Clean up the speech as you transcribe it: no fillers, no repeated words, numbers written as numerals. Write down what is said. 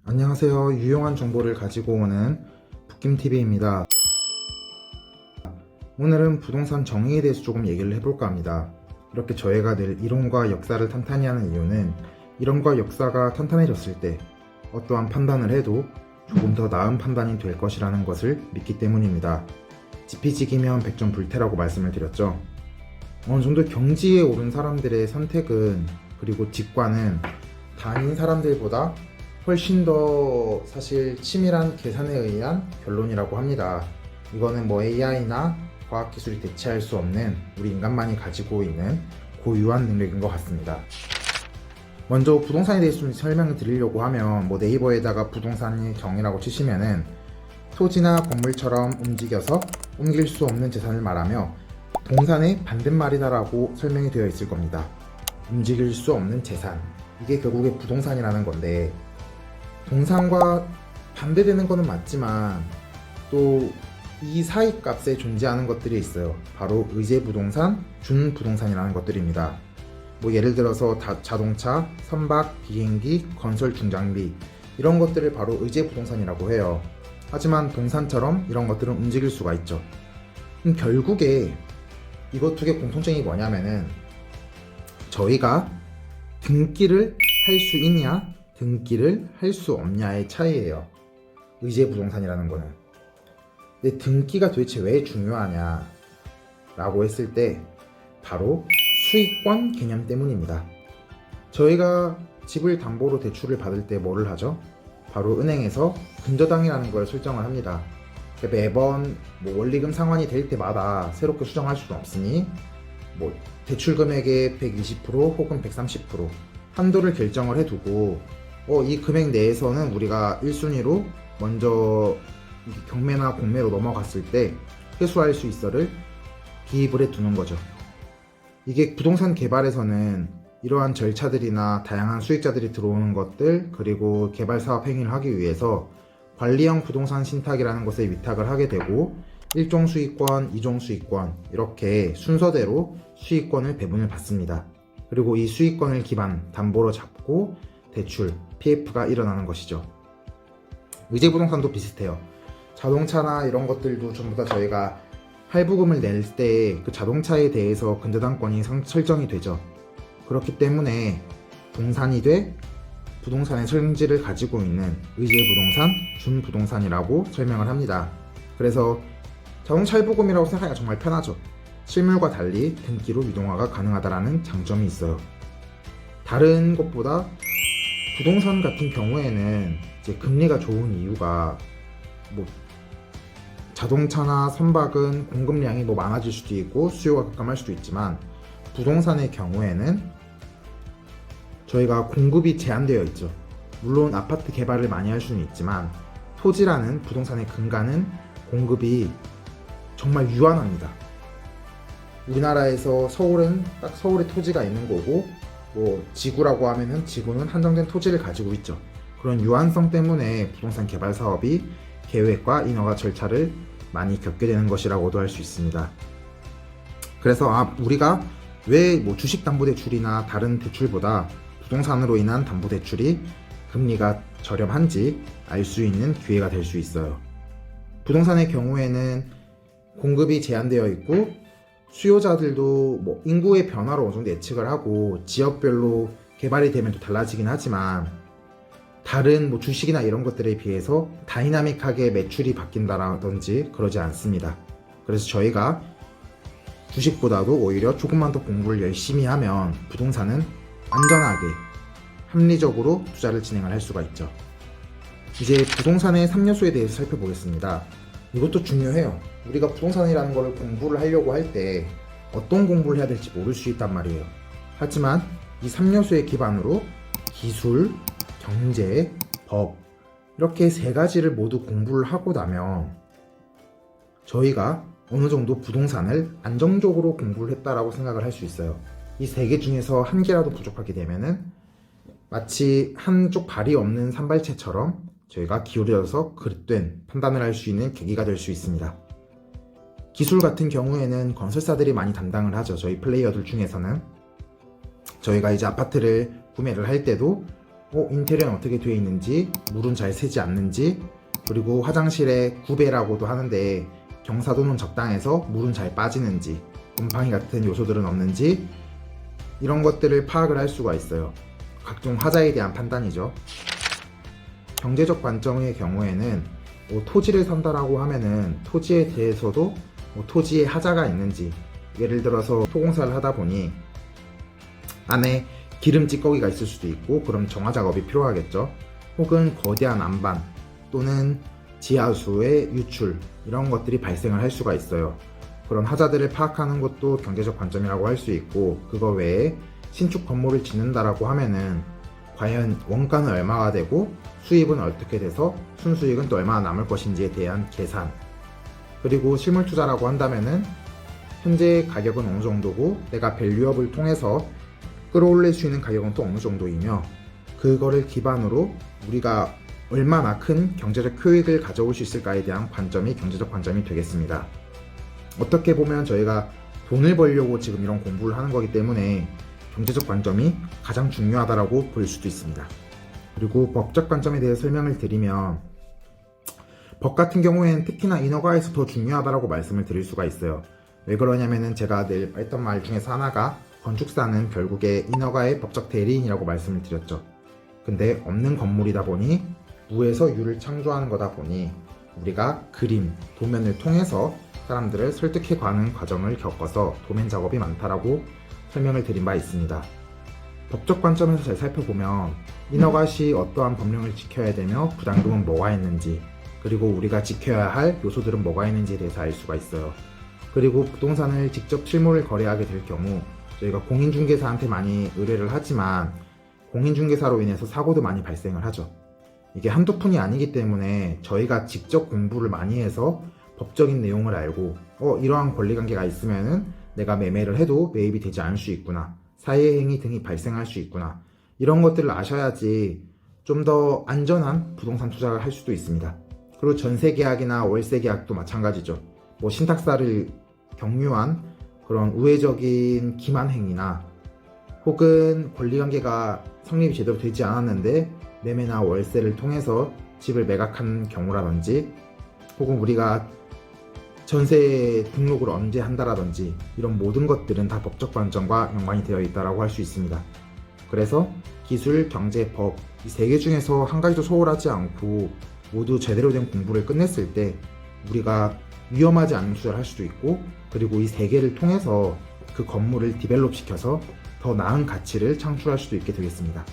안녕하세요. 유용한 정보를 가지고 오는 북김TV입니다. 오늘은 부동산 정의에 대해서 조금 얘기를 해볼까 합니다. 이렇게 저희가 늘 이론과 역사를 탄탄히 하는 이유는 이론과 역사가 탄탄해졌을 때 어떠한 판단을 해도 조금 더 나은 판단이 될 것이라는 것을 믿기 때문입니다. 지피지기면 백전불태라고 말씀을 드렸죠. 어느 정도 경지에 오른 사람들의 선택은 그리고 직관은 다닌 사람들보다 훨씬 더 사실 치밀한 계산에 의한 결론이라고 합니다. 이거는 뭐 AI나 과학기술이 대체할 수 없는 우리 인간만이 가지고 있는 고유한 능력인 것 같습니다. 먼저 부동산에 대해서 좀 설명을 드리려고 하면 뭐 네이버에다가 부동산의 정의라고 치시면은 토지나 건물처럼 움직여서 옮길 수 없는 재산을 말하며 동산의 반대말이다라고 설명이 되어 있을 겁니다. 움직일 수 없는 재산, 이게 결국에 부동산이라는 건데, 동산과 반대되는 것은 맞지만 또 이 사이 값에 존재하는 것들이 있어요. 바로 의제부동산, 준부동산이라는 것들입니다. 뭐 예를 들어서 자동차, 선박, 비행기, 건설 중장비, 이런 것들을 바로 의제부동산이라고 해요. 하지만 동산처럼 이런 것들은 움직일 수가 있죠. 결국에 이것 두 개 공통점이 뭐냐면은 저희가 등기를 할 수 있냐, 등기를 할 수 없냐의 차이예요. 의제부동산이라는 거는. 근데 등기가 도대체 왜 중요하냐 라고 했을 때 바로 수익권 개념 때문입니다. 저희가 집을 담보로 대출을 받을 때 뭐를 하죠? 바로 은행에서 근저당이라는 걸 설정을 합니다. 매번 뭐 원리금 상환이 될 때마다 새롭게 수정할 수는 없으니 뭐 대출 금액의 120% 혹은 130% 한도를 결정을 해두고 이 금액 내에서는 우리가 1순위로 먼저 경매나 공매로 넘어갔을 때 회수할 수 있어를 기입을 해두는 거죠. 이게 부동산 개발에서는 이러한 절차들이나 다양한 수익자들이 들어오는 것들, 그리고 개발 사업 행위를 하기 위해서 관리형 부동산 신탁이라는 것에 위탁을 하게 되고 1종 수익권, 2종 수익권, 이렇게 순서대로 수익권을 배분을 받습니다. 그리고 이 수익권을 기반 담보로 잡고 대출, PF가 일어나는 것이죠. 의제부동산도 비슷해요. 자동차나 이런 것들도 전부 다 저희가 할부금을 낼 때 그 자동차에 대해서 근저당권이 설정이 되죠. 그렇기 때문에 동산이 돼 부동산의 성질을 가지고 있는 의제부동산, 준부동산이라고 설명을 합니다. 그래서 자동차 할부금이라고 생각하기가 정말 편하죠. 실물과 달리 등기로 유동화가 가능하다는 장점이 있어요. 다른 것보다 부동산 같은 경우에는 이제 금리가 좋은 이유가 뭐 자동차나 선박은 공급량이 뭐 많아질 수도 있고 수요가 급감할 수도 있지만 부동산의 경우에는 저희가 공급이 제한되어 있죠. 물론 아파트 개발을 많이 할 수는 있지만 토지라는 부동산의 근간은 공급이 정말 유한합니다. 우리나라에서 서울은 딱 서울에 토지가 있는 거고 뭐 지구라고 하면은 지구는 한정된 토지를 가지고 있죠. 그런 유한성 때문에 부동산 개발 사업이 계획과 인허가 절차를 많이 겪게 되는 것이라고도 할 수 있습니다. 그래서 우리가 왜 뭐 주식담보대출이나 다른 대출보다 부동산으로 인한 담보대출이 금리가 저렴한지 알 수 있는 기회가 될 수 있어요. 부동산의 경우에는 공급이 제한되어 있고 수요자들도 뭐 인구의 변화로 어느 정도 예측을 하고 지역별로 개발이 되면 또 달라지긴 하지만 다른 뭐 주식이나 이런 것들에 비해서 다이나믹하게 매출이 바뀐다라든지 그러지 않습니다. 그래서 저희가 주식보다도 오히려 조금만 더 공부를 열심히 하면 부동산은 안전하게 합리적으로 투자를 진행을 할 수가 있죠. 이제 부동산의 3요소에 대해서 살펴보겠습니다. 이것도 중요해요. 우리가 부동산이라는 걸 공부를 하려고 할 때 어떤 공부를 해야 될지 모를 수 있단 말이에요. 하지만 이 3요소의 기반으로 기술, 경제, 법, 이렇게 세 가지를 모두 공부를 하고 나면 저희가 어느 정도 부동산을 안정적으로 공부를 했다라고 생각을 할 수 있어요. 이 세 개 중에서 한 개라도 부족하게 되면은 마치 한쪽 발이 없는 산발체처럼 저희가 기울여서 그릇된 판단을 할 수 있는 계기가 될 수 있습니다. 기술 같은 경우에는 건설사들이 많이 담당을 하죠. 저희 플레이어들 중에서는 저희가 이제 아파트를 구매를 할 때도 인테리어는 어떻게 되어 있는지, 물은 잘 새지 않는지, 그리고 화장실에 구배라고도 하는데 경사도는 적당해서 물은 잘 빠지는지, 곰팡이 같은 요소들은 없는지, 이런 것들을 파악을 할 수가 있어요. 각종 하자에 대한 판단이죠. 경제적 관점의 경우에는 토지를 산다라고 하면은 토지에 대해서도 토지에 하자가 있는지, 예를 들어서 토공사를 하다 보니 안에 기름 찌꺼기가 있을 수도 있고 그럼 정화 작업이 필요하겠죠. 혹은 거대한 안반 또는 지하수의 유출, 이런 것들이 발생을 할 수가 있어요. 그런 하자들을 파악하는 것도 경제적 관점이라고 할 수 있고, 그거 외에 신축 건물을 짓는다라고 하면은 과연 원가는 얼마가 되고 수입은 어떻게 돼서 순수익은 또 얼마나 남을 것인지에 대한 계산, 그리고 실물 투자라고 한다면은 현재 가격은 어느 정도고 내가 밸류업을 통해서 끌어올릴 수 있는 가격은 또 어느 정도이며, 그거를 기반으로 우리가 얼마나 큰 경제적 효익을 가져올 수 있을까에 대한 관점이 경제적 관점이 되겠습니다. 어떻게 보면 저희가 돈을 벌려고 지금 이런 공부를 하는 거기 때문에 경제적 관점이 가장 중요하다고 볼 수도 있습니다. 그리고 법적 관점에 대해 설명을 드리면, 법 같은 경우에는 특히나 인허가에서 더 중요하다고 말씀을 드릴 수가 있어요. 왜 그러냐면은 제가 늘 했던 말 중에서 하나가 건축사는 결국에 인허가의 법적 대리인이라고 말씀을 드렸죠. 근데 없는 건물이다 보니 무에서 유를 창조하는 거다 보니 우리가 그림, 도면을 통해서 사람들을 설득해가는 과정을 겪어서 도면 작업이 많다라고 설명을 드린 바 있습니다. 법적 관점에서 잘 살펴보면 인허가 시 어떠한 법령을 지켜야 되며 부담금은 뭐가 있는지, 그리고 우리가 지켜야 할 요소들은 뭐가 있는지에 대해서 알 수가 있어요. 그리고 부동산을 직접 실물을 거래하게 될 경우 저희가 공인중개사한테 많이 의뢰를 하지만 공인중개사로 인해서 사고도 많이 발생을 하죠. 이게 한두 푼이 아니기 때문에 저희가 직접 공부를 많이 해서 법적인 내용을 알고 이러한 권리관계가 있으면은 내가 매매를 해도 매입이 되지 않을 수 있구나, 사회행위 등이 발생할 수 있구나, 이런 것들을 아셔야지 좀 더 안전한 부동산 투자를 할 수도 있습니다. 그리고 전세계약이나 월세계약도 마찬가지죠. 신탁사를 경유한 그런 우회적인 기만행위나 혹은 권리관계가 성립이 제대로 되지 않았는데 매매나 월세를 통해서 집을 매각한 경우라든지, 혹은 우리가 전세 등록을 언제 한다라든지, 이런 모든 것들은 다 법적 관점과 연관이 되어 있다고 할 수 있습니다. 그래서 기술, 경제, 법, 이 세 개 중에서 한 가지도 소홀하지 않고 모두 제대로 된 공부를 끝냈을 때 우리가 위험하지 않은 투자를 할 수도 있고, 그리고 이 세 개를 통해서 그 건물을 디벨롭 시켜서 더 나은 가치를 창출할 수도 있게 되겠습니다.